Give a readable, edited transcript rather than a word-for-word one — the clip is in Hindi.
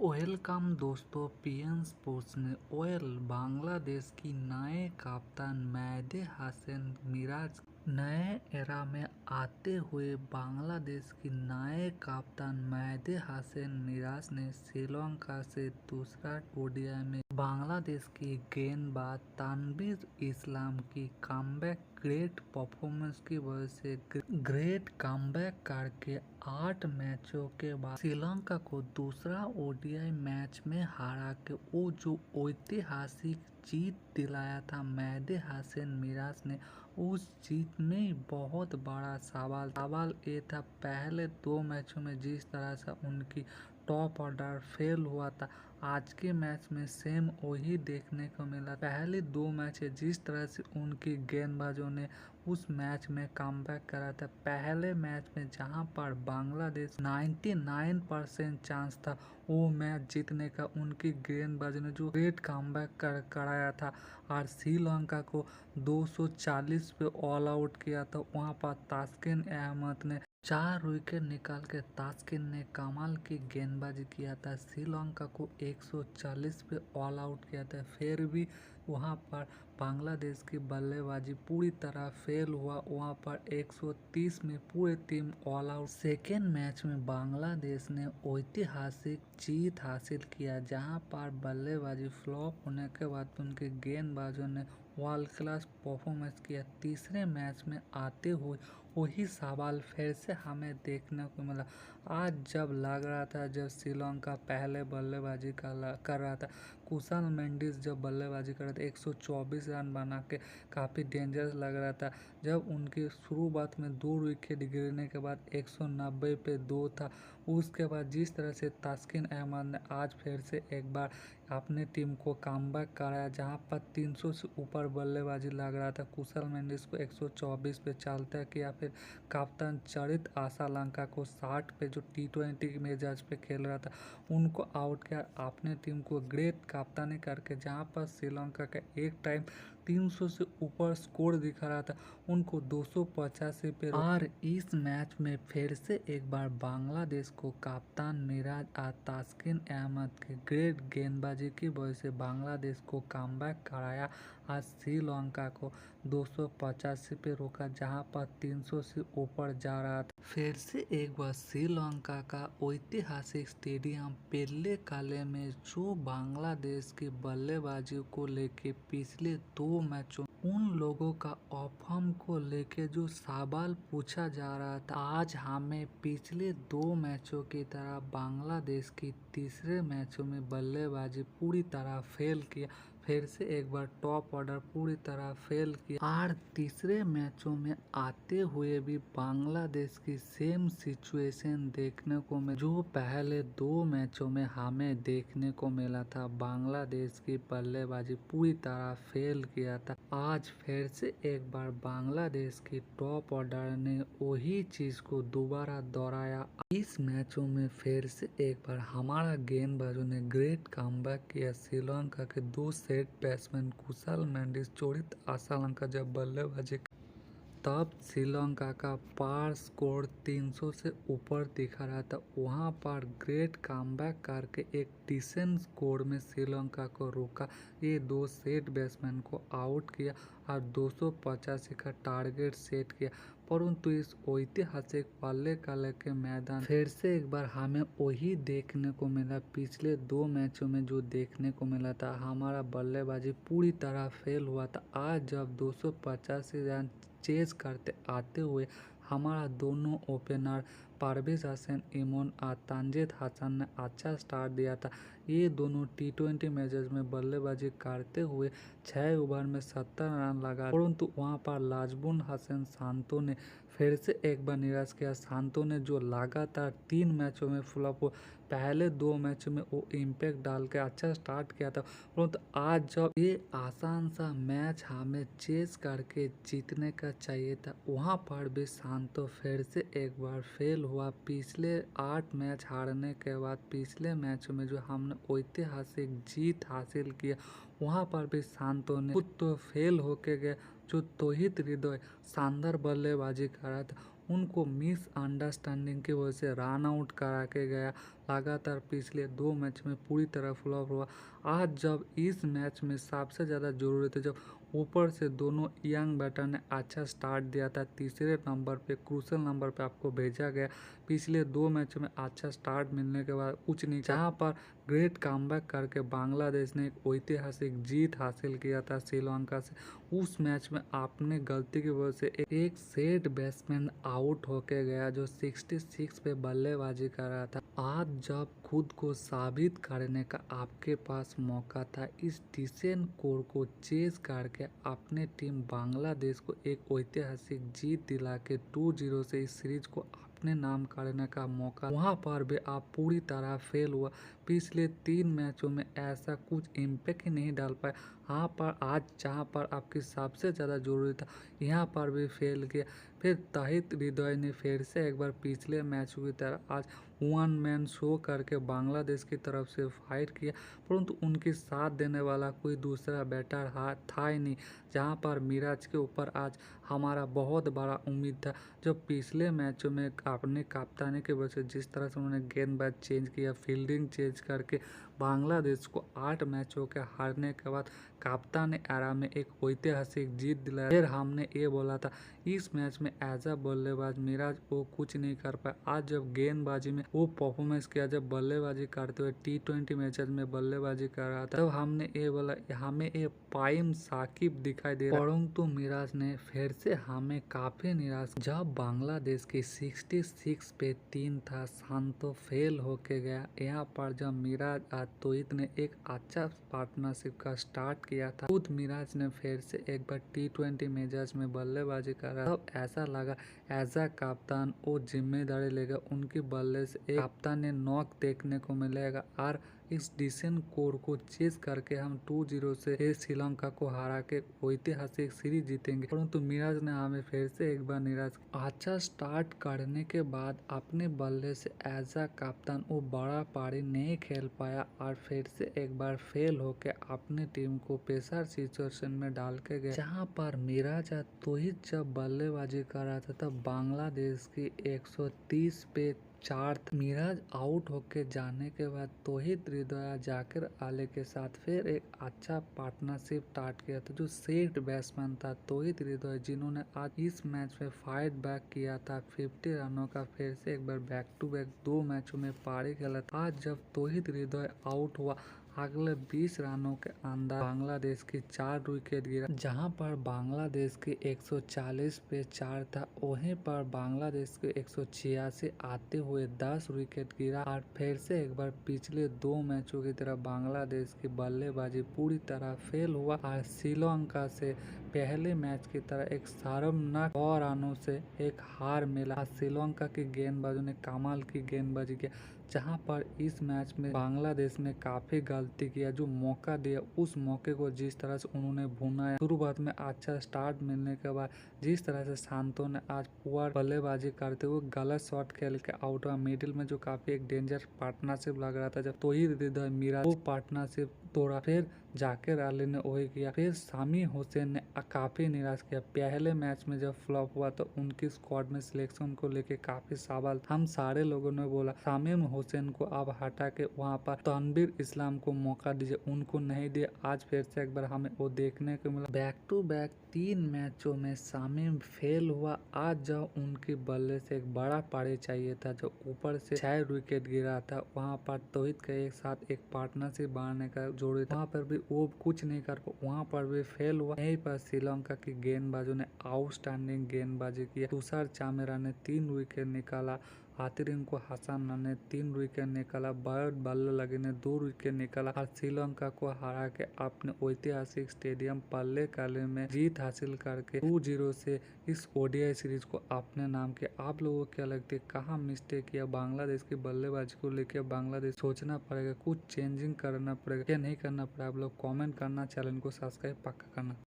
वेलकम दोस्तों, पीएन स्पोर्ट्स में बांग्लादेश की नए कप्तान मेहदी हसन मिराज नए एरा में आते हुए बांग्लादेश की नए कप्तान मेहदी हसन मिराज ने श्रीलंका से दूसरा ओडीआई में बांग्लादेश की गेंदबाज तनवीर इस्लाम की कमबैक ग्रेट परफॉर्मेंस की वजह से ग्रेट कमबैक करके 8 मैचों के बाद श्रीलंका को दूसरा ओडीआई मैच में हरा के वो जो ऐतिहासिक जीत दिलाया था मेहदी हसन मिराज ने, उस जीत में बहुत बड़ा सवाल ये था। पहले 2 मैचों में जिस तरह से उनकी टॉप ऑर्डर फेल हुआ था, आज के मैच में सेम वही देखने को मिला। पहले 2 मैच जिस तरह से उनकी गेंदबाजों ने उस मैच में कमबैक करा था, पहले मैच में जहां पर बांग्लादेश 99% चांस था वो मैच जीतने का, उनकी गेंदबाजों ने जो ग्रेट कमबैक कराया था और श्रीलंका को 240 पे ऑल आउट किया था। वहां पर तास्किन अहमद ने 4 विकेट निकाल के तास्किन ने कमाल की गेंदबाजी किया था, श्रीलंका को 140 पे ऑल आउट किया था। फिर भी वहां पर बांग्लादेश की बल्लेबाजी पूरी तरह फेल हुआ, वहां पर 130 में पूरे team all out. Second match में बांग्लादेश ने ऐतिहासिक जीत हासिल किया, जहां पर बल्लेबाजी फ्लॉप होने के बाद उनके गेंदबाजों ने वर्ल्ड क्लास परफॉर्मेंस किया। तीसरे मैच में आते हुए वही सवाल फिर से हमें देखने को मिला। आज जब लग रहा था, जब श्रीलंका पहले बल्लेबाजी कर रहा था, कुशाल मेंडिस जब बल्लेबाजी कर रहे थे 124 रन बना के काफ़ी डेंजरस लग रहा था। जब उनकी शुरुआत में 2 विकेट गिरने के बाद 190 पे 2 था, उसके बाद जिस तरह से तास्किन अहमद ने आज फिर से एक बार अपने टीम को कमबैक कराया, जहां पर 300 से ऊपर बल्लेबाजी लग रहा था। कुशाल मेंडिस को 124 पे चलता किया, फिर कप्तान चरित आसालंका को 60 पे जो T20 मेजर्स पे खेल रहा था उनको आउट किया, अपने टीम को ग्रेट कप्तानी करके, जहां पर श्रीलंका का एक टाइम 300 से ऊपर स्कोर दिखा रहा था, उनको 285 पे। और इस मैच में फिर से एक बार बांग्लादेश को कप्तान मिराज और तास्किन अहमद के ग्रेट गेंदबाजी की वजह से बांग्लादेश को कमबैक कराया। आज श्रीलंका को 285 पे रोका, जहां पर 300 से ऊपर जा रहा था। फिर से एक बार श्रीलंका का ऐतिहासिक स्टेडियम पेल्ले काले में जो बांग्लादेश की बल्लेबाजी को लेके पिछले 2 मैचों उन लोगों का ऑफम को लेके जो सवाल पूछा जा रहा था, आज हमें पिछले 2 मैचों की तरह बांग्लादेश की तीसरे मैचों में बल्लेबाजी पूरी तरह फेल किया। फिर से एक बार टॉप ऑर्डर पूरी तरह फेल किया और तीसरे मैचों में आते हुए भी बांग्लादेश की सेम सिचुएशन देखने को मिला जो पहले 2 मैचों में हमें देखने को मिला था। बांग्लादेश की बल्लेबाजी पूरी तरह फेल किया था। आज फिर से एक बार बांग्लादेश की टॉप ऑर्डर ने वही चीज को दोबारा दोहराया। इस मैचों में फिर से एक बार हमारा गेंदबाजों ने ग्रेट कमबैक किया। श्रीलंका के 2 सेट बैट्समैन कुशाल मेंडिस चोरित आसालंका जब बल्लेबाजी, तब श्रीलंका का पार स्कोर 300 से ऊपर दिखा रहा था। वहां पर ग्रेट कमबैक करके एक डिसेंट स्कोर में श्रीलंका को रोका, ये 2 सेट बैट्समैन को आउट किया और 285 का टारगेट सेट किया। परंतु इस ऐतिहासिक पल्ले काले के मैदान फिर से एक बार हमें वही देखने को मिला, पिछले 2 मैचों में जो देखने को मिला था। हमारा बल्लेबाजी पूरी तरह फेल हुआ था। आज जब 285 रन चेज करते आते हुए हमारा दोनों ओपनर परवेज हसन इमोन और तंजीद हसन ने अच्छा स्टार्ट दिया था। ये दोनों T20 मैचेस में बल्लेबाजी करते हुए 6 ओवर में 70 रन लगा, परंतु वहां पर लाजबुन हसन सांतो ने फिर से एक बार निराश किया। सांतो ने जो लगातार 3 मैचों में फ्लॉप हुआ, पहले 2 मैचों में वो इम्पैक्ट डाल के अच्छा स्टार्ट किया था, परंतु आज जब ये आसान सा मैच हमें चेस करके जीतने का चाहिए था, वहां पर भी सांतो फिर से एक बार फेल हुआ। पिछले 8 मैच हारने के बाद पिछले मैच में जो हमने ऐतिहासिक जीत हासिल किया, वहां पर भी सांतो ने खुद तो फेल होके गए। जो तौहीद हृदय शानदार बल्लेबाजी कर रहा था, उनको मिसअंडरस्टैंडिंग की वजह से रन आउट करा के गया। लगातार पिछले 2 मैच में पूरी तरह फ्लॉप हुआ। आज जब इस मैच में सबसे ज़्यादा जरूरी था, जब ऊपर से दोनों यंग बैटर ने अच्छा स्टार्ट दिया था, तीसरे नंबर पे क्रूशल नंबर पे आपको भेजा गया। पिछले 2 मैच में अच्छा स्टार्ट मिलने के बाद कुछ नहीं, जहाँ पर ग्रेट कमबैक करके बांग्लादेश ने एक ऐतिहासिक जीत हासिल किया था श्रीलंका से। उस मैच में आपने गलती की वजह से एक सेट बैट्समैन आउट होके गया जो 66 पे बल्लेबाजी कर रहा था। आज जब खुद को साबित करने का आपके पास मौका था, इस डिसेंट कोर को चेज करके अपने टीम बांग्लादेश को एक ऐतिहासिक जीत दिला के 2-0 से इस सीरीज को अपने नाम करने का मौका, वहां पर भी आप पूरी तरह फेल हुआ। पिछले 3 मैचों में ऐसा कुछ इम्पैक्ट ही नहीं डाल पाए। यहाँ पर आज जहाँ पर आपकी सबसे ज़्यादा जरूरी था, यहाँ पर भी फेल किया। फिर तहित हृदय ने फिर से एक बार पिछले मैच की तरह आज वन मैन शो करके बांग्लादेश की तरफ से फाइट किया, परंतु उनकी साथ देने वाला कोई दूसरा बैटर था ही नहीं। जहां पर मिराज के ऊपर आज हमारा बहुत बड़ा उम्मीद था। जो पिछले मैचों में अपने कप्तानी की वजह से जिस तरह से उन्होंने गेंदबाज चेंज किया, फील्डिंग चेंज करके बांग्लादेश को 8 मैचों के हारने के बाद कप्तान एरा में एक ऐतिहासिक जीत दिलाया। फिर हमने ये बोला था इस मैच में एज अ बल्लेबाज मिराज वो कुछ नहीं कर पाया। आज जब गेंदबाजी में वो परफॉर्मेंस किया, जब बल्लेबाजी करते हुए T20 मैचेस में बल्लेबाजी कर रहा था, तब हमने ये बोला हमें ये पाइम साकिब दिखाई दे रहा, परंतु मिराज ने फिर से हमें काफी निराश। जब बांग्लादेश की 66 पे 3 था, शांतो फेल होके गया। यहाँ पर जब मिराज तोहित ने एक अच्छा पार्टनरशिप का स्टार्ट किया था, खुद मिराज ने फिर से एक बार T20 मैचेस में बल्लेबाजी करा, तब ऐसा लगा एज अ कप्तान वो जिम्मेदारी लेगा, उनकी बल्ले से एक कप्तान ने नॉक देखने को मिलेगा और इस डिसेंट कोर को चेस करके हम 2-0 से श्रीलंका को हरा के ऐतिहासिक सीरीज जीतेंगे। परंतु मिराज ने हमें फिर से एक बार निराश। अच्छा स्टार्ट करने के बाद अपने बल्ले से एज अ कप्तान वो बड़ा पारी नहीं खेल पाया और फिर से एक बार फेल होके अपनी टीम को प्रेशर सिचुएशन में डाल के गए। जहां पर मिराज तोहित जब बल्लेबाजी कर रहा था, तब बांग्लादेश की 130 पे 4 मिराज आउट होके जाने के बाद तोहित हृदय जाकिर अली के साथ फिर एक अच्छा पार्टनरशिप स्टार्ट किया था, जो सेट बैट्समैन था तोहित हृदय, जिन्होंने आज इस मैच में फाइट बैक किया था 50 रनों का। फिर से एक बार बैक टू बैक 2 मैचों में पारी खेला था। आज जब तोहित हृदय आउट हुआ, अगले 20 रनों के अंदर बांग्लादेश की 4 विकेट गिरा। जहां पर बांग्लादेश की 140 पे 4 था, वहीं पर बांग्लादेश के 186 आते हुए 10 विकेट गिरा। और फिर से एक बार पिछले 2 मैचों की तरह बांग्लादेश की बल्लेबाजी पूरी तरह फेल हुआ और श्रीलंका से पहले मैच की तरह एक शर्मनाक 100 रनों से एक हार मिला। श्रीलंका के गेंदबाजों ने कमाल की गेंदबाजी किया, जहां पर इस मैच में बांग्लादेश ने काफी गलती किया। जो मौका दिया उस मौके को जिस तरह से उन्होंने भुनाया, शुरुआत में अच्छा स्टार्ट मिलने के बाद जिस तरह से शांतो ने आज पुअर बल्लेबाजी करते हुए गलत शॉट खेल के आउट हुआ मिडिल में, जो काफी एक डेंजर पार्टनरशिप लग रहा था। जब तोहिद हृदय मिराज वो पार्टनरशिप तोड़ा, फिर जाकिर अली ने वही किया। फिर सामी हुसैन ने काफी निराश किया। पहले मैच में जब फ्लॉप हुआ तो उनकी स्क्वाड में सिलेक्शन को लेके काफी सवाल, हम सारे लोगों ने बोला शामीम हुसैन को आप हटा के वहां पर तनवीर इस्लाम को मौका दीजिए, उनको नहीं दिया। आज फिर से एक बार हमें वो देखने को मिला। बैक टू बैक 3 मैचों में शामीम फेल हुआ। आज जब उनकी बल्ले से एक बड़ा पारी चाहिए था, जो ऊपर से 6 विकेट गिरा था, वहां पर तोहित के एक साथ एक पार्टनरशिप बढ़ाने का जरूरी था, वहां पर भी वो कुछ नहीं कर पाया, वहां पर भी फेल हुआ। यहीं पर श्रीलंका की गेंदबाजों ने आउटस्टैंडिंग गेंदबाजी की। तुषार चामेरा ने 3 विकेट निकाला, आतिरिंको हसन ने 3 विकेट निकाला, बर्ड बल्ले ने 2 विकेट निकाला और श्रीलंका को हरा के अपने ऐतिहासिक स्टेडियम पल्लेकले में जीत हासिल करके 2-0 से इस ओडीआई सीरीज को अपने नाम किया। आप लोगों को क्या लगता है, कहाँ मिस्टेक किया बांग्लादेश की बल्लेबाजी को लेकर? बांग्लादेश सोचना पड़ेगा, कुछ चेंजिंग करना पड़ेगा या नहीं करना पड़ेगा? आप लोग कमेंट करना, चैनल को सब्सक्राइब पक्का करना।